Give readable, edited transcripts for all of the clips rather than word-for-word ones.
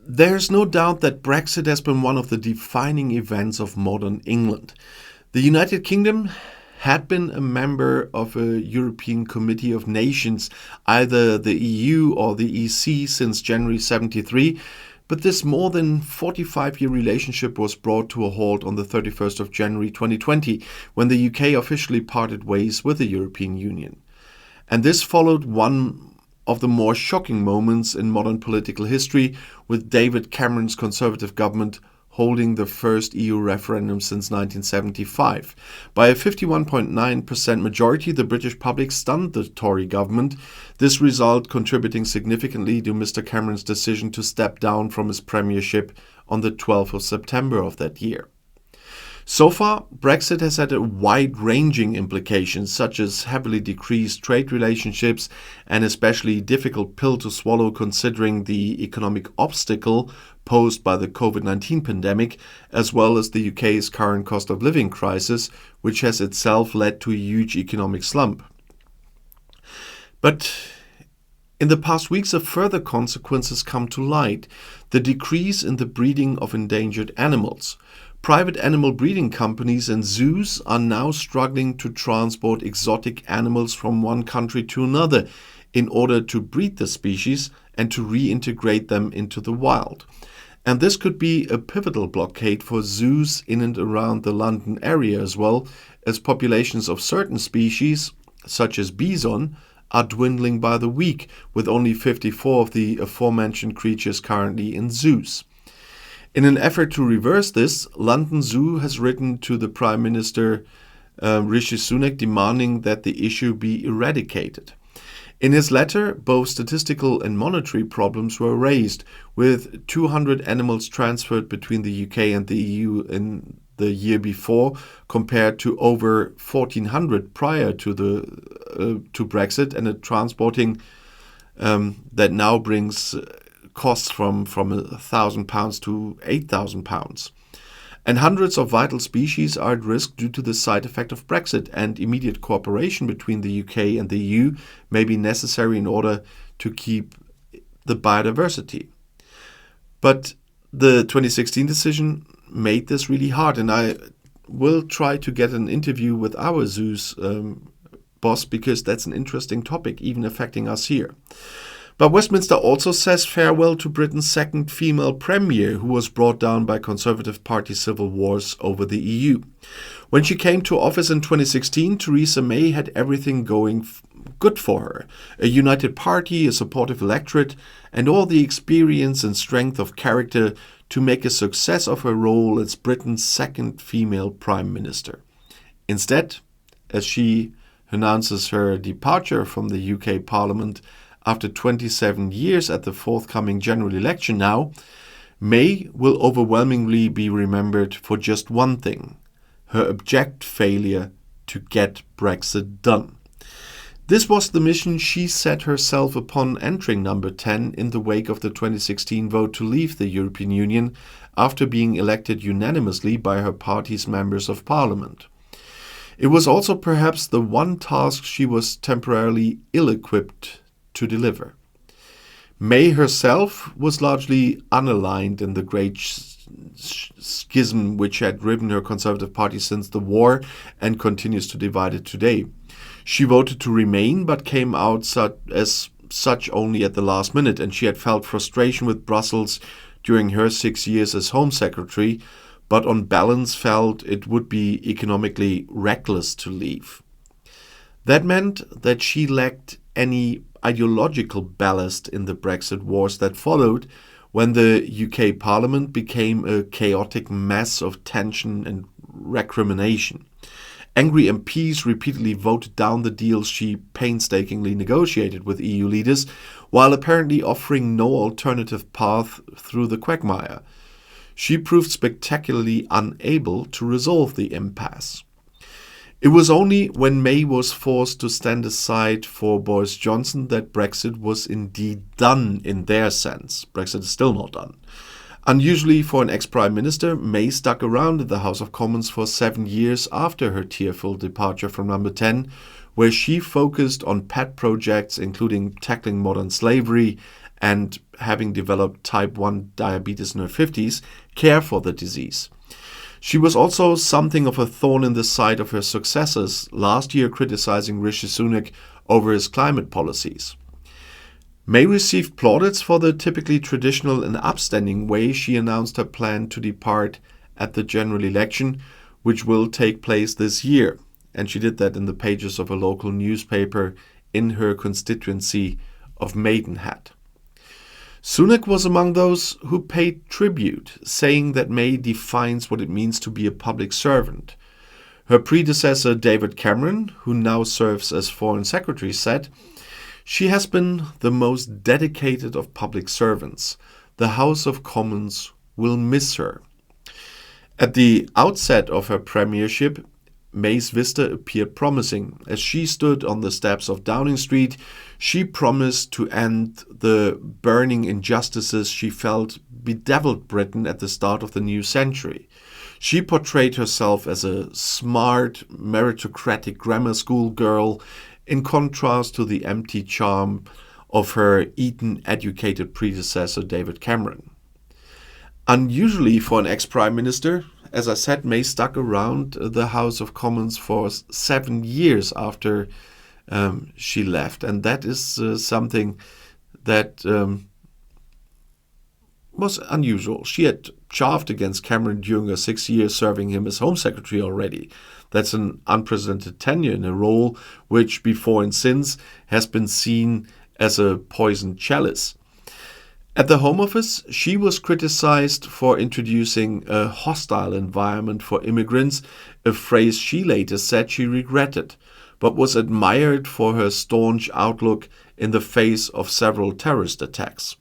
There's no doubt that Brexit has been one of the defining events of modern England. The United Kingdom had been a member of a European Committee of Nations, either the EU or the EC, since January 73, but this more than 45-year relationship was brought to a halt on the 31st of January 2020, when the UK officially parted ways with the European Union. And this followed one of the more shocking moments in modern political history, with David Cameron's Conservative government holding the first EU referendum since 1975. By a 51.9% majority, the British public stunned the Tory government, this result contributing significantly to Mr. Cameron's decision to step down from his premiership on the 12th of September of that year. So far, Brexit has had a wide-ranging implications, such as heavily decreased trade relationships, an especially difficult pill to swallow considering the economic obstacle posed by the COVID-19 pandemic, as well as the UK's current cost of living crisis, which has itself led to a huge economic slump. But in the past weeks, a further consequences come to light: the decrease in the breeding of endangered animals. Private animal breeding companies and zoos are now struggling to transport exotic animals from one country to another in order to breed the species and to reintegrate them into the wild. And this could be a pivotal blockade for zoos in and around the London area, as well as populations of certain species, such as bison, are dwindling by the week, with only 54 of the aforementioned creatures currently in zoos. In an effort to reverse this, London Zoo has written to the Prime Minister Rishi Sunak demanding that the issue be eradicated. In his letter, both statistical and monetary problems were raised, with 200 animals transferred between the UK and the EU in the year before, compared to over 1,400 prior to Brexit, and a transporting that now brings costs from £1,000 to £8,000. And hundreds of vital species are at risk due to the side effect of Brexit, and immediate cooperation between the UK and the EU may be necessary in order to keep the biodiversity. But the 2016 decision made this really hard, and I will try to get an interview with our zoo's boss, because that's an interesting topic, even affecting us here. But Westminster also says farewell to Britain's second female premier, who was brought down by Conservative Party civil wars over the EU. When she came to office in 2016, Theresa May had everything going good for her: a united party, a supportive electorate, and all the experience and strength of character to make a success of her role as Britain's second female prime minister. Instead, as she announces her departure from the UK Parliament after 27 years at the forthcoming general election now, May will overwhelmingly be remembered for just one thing: her abject failure to get Brexit done. This was the mission she set herself upon entering number 10 in the wake of the 2016 vote to leave the European Union, after being elected unanimously by her party's members of parliament. It was also perhaps the one task she was temporarily ill-equipped to deliver. May herself was largely unaligned in the great schism which had riven her Conservative Party since the war and continues to divide it today. She voted to remain, but came out as such only at the last minute, and she had felt frustration with Brussels during her 6 years as Home Secretary, but on balance felt it would be economically reckless to leave. That meant that she lacked any ideological ballast in the Brexit wars that followed, when the UK Parliament became a chaotic mess of tension and recrimination. Angry MPs repeatedly voted down the deals she painstakingly negotiated with EU leaders, while apparently offering no alternative path through the quagmire. She proved spectacularly unable to resolve the impasse. It was only when May was forced to stand aside for Boris Johnson that Brexit was indeed done in their sense. Brexit is still not done. Unusually for an ex-Prime Minister, May stuck around in the House of Commons for 7 years after her tearful departure from number 10, where she focused on pet projects including tackling modern slavery and having developed type 1 diabetes in her 50s, care for the disease. She was also something of a thorn in the side of her successors, last year criticizing Rishi Sunak over his climate policies. May received plaudits for the typically traditional and upstanding way she announced her plan to depart at the general election, which will take place this year. And she did that in the pages of a local newspaper in her constituency of Maidenhead. Sunak was among those who paid tribute, saying that May defines what it means to be a public servant. Her predecessor, David Cameron, who now serves as Foreign Secretary, said, "She has been the most dedicated of public servants. The House of Commons will miss her." At the outset of her premiership, May's vista appeared promising. As she stood on the steps of Downing Street, she promised to end the burning injustices she felt bedeviled Britain at the start of the new century. She portrayed herself as a smart, meritocratic grammar school girl, in contrast to the empty charm of her Eton-educated predecessor, David Cameron. Unusually for an ex-prime minister, as I said, May stuck around the House of Commons for 7 years after she left. And that is something that was unusual. She had chaffed against Cameron during her 6 years serving him as Home Secretary already. That's an unprecedented tenure in a role which, before and since, has been seen as a poisoned chalice. At the Home Office, she was criticized for introducing a hostile environment for immigrants, a phrase she later said she regretted, but was admired for her staunch outlook in the face of several terrorist attacks.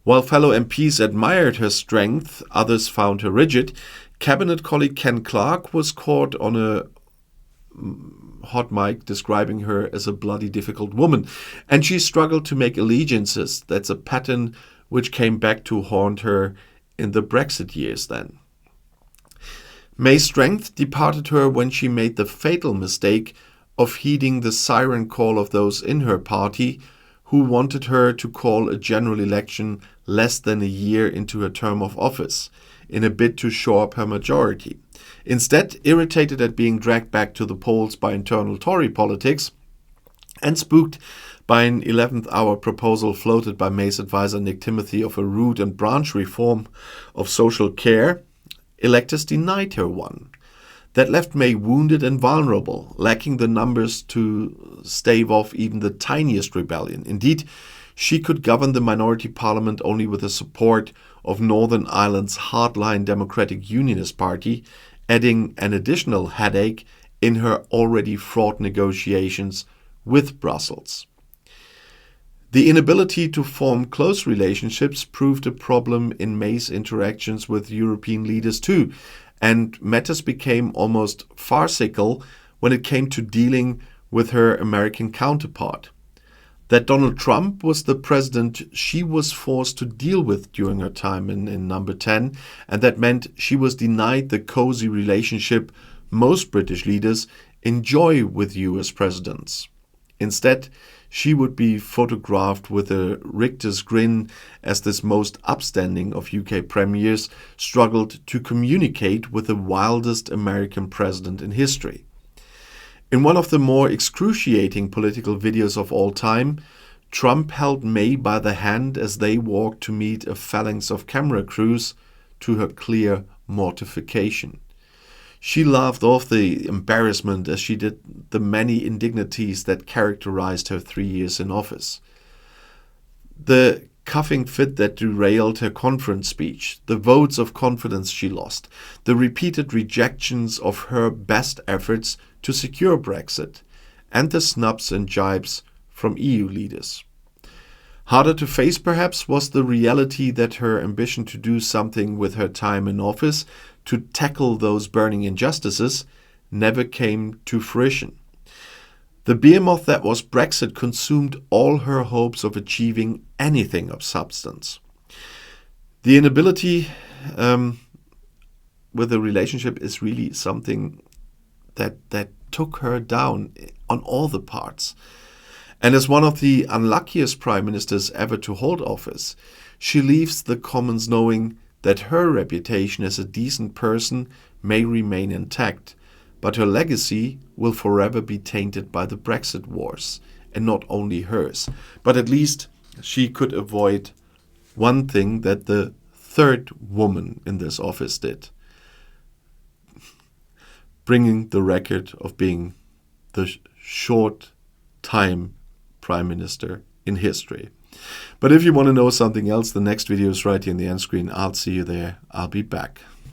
While fellow MPs admired her strength, others found her rigid. Cabinet colleague Ken Clarke was caught on a hot mic describing her as a bloody difficult woman, and she struggled to make allegiances. That's a pattern which came back to haunt her in the Brexit years then. May's strength departed her when she made the fatal mistake of heeding the siren call of those in her party who wanted her to call a general election less than a year into her term of office, in a bid to shore up her majority. Instead, irritated at being dragged back to the polls by internal Tory politics, and spooked by an 11th hour proposal floated by May's advisor Nick Timothy of a root and branch reform of social care, electors denied her one. That left May wounded and vulnerable, lacking the numbers to stave off even the tiniest rebellion. Indeed, she could govern the minority parliament only with the support of Northern Ireland's hardline Democratic Unionist Party, adding an additional headache in her already fraught negotiations with Brussels. The inability to form close relationships proved a problem in May's interactions with European leaders too, and matters became almost farcical when it came to dealing with her American counterpart. That Donald Trump was the president she was forced to deal with during her time in number 10, and that meant she was denied the cozy relationship most British leaders enjoy with US presidents. Instead, she would be photographed with a rictus grin as this most upstanding of UK premiers struggled to communicate with the wildest American president in history. In one of the more excruciating political videos of all time, Trump held May by the hand as they walked to meet a phalanx of camera crews, to her clear mortification. She laughed off the embarrassment as she did the many indignities that characterized her 3 years in office. The coughing fit that derailed her conference speech, the votes of confidence she lost, the repeated rejections of her best efforts to secure Brexit, and the snubs and jibes from EU leaders. Harder to face, perhaps, was the reality that her ambition to do something with her time in office, to tackle those burning injustices, never came to fruition. The behemoth that was Brexit consumed all her hopes of achieving anything of substance. The inability with the relationship is really something that took her down on all the parts. And as one of the unluckiest prime ministers ever to hold office, she leaves the Commons knowing that her reputation as a decent person may remain intact, but her legacy will forever be tainted by the Brexit wars, and not only hers. But at least she could avoid one thing that the third woman in this office did, bringing the record of being the short time prime minister in history. But if you want to know something else, the next video is right here in the end screen. I'll see you there. I'll be back.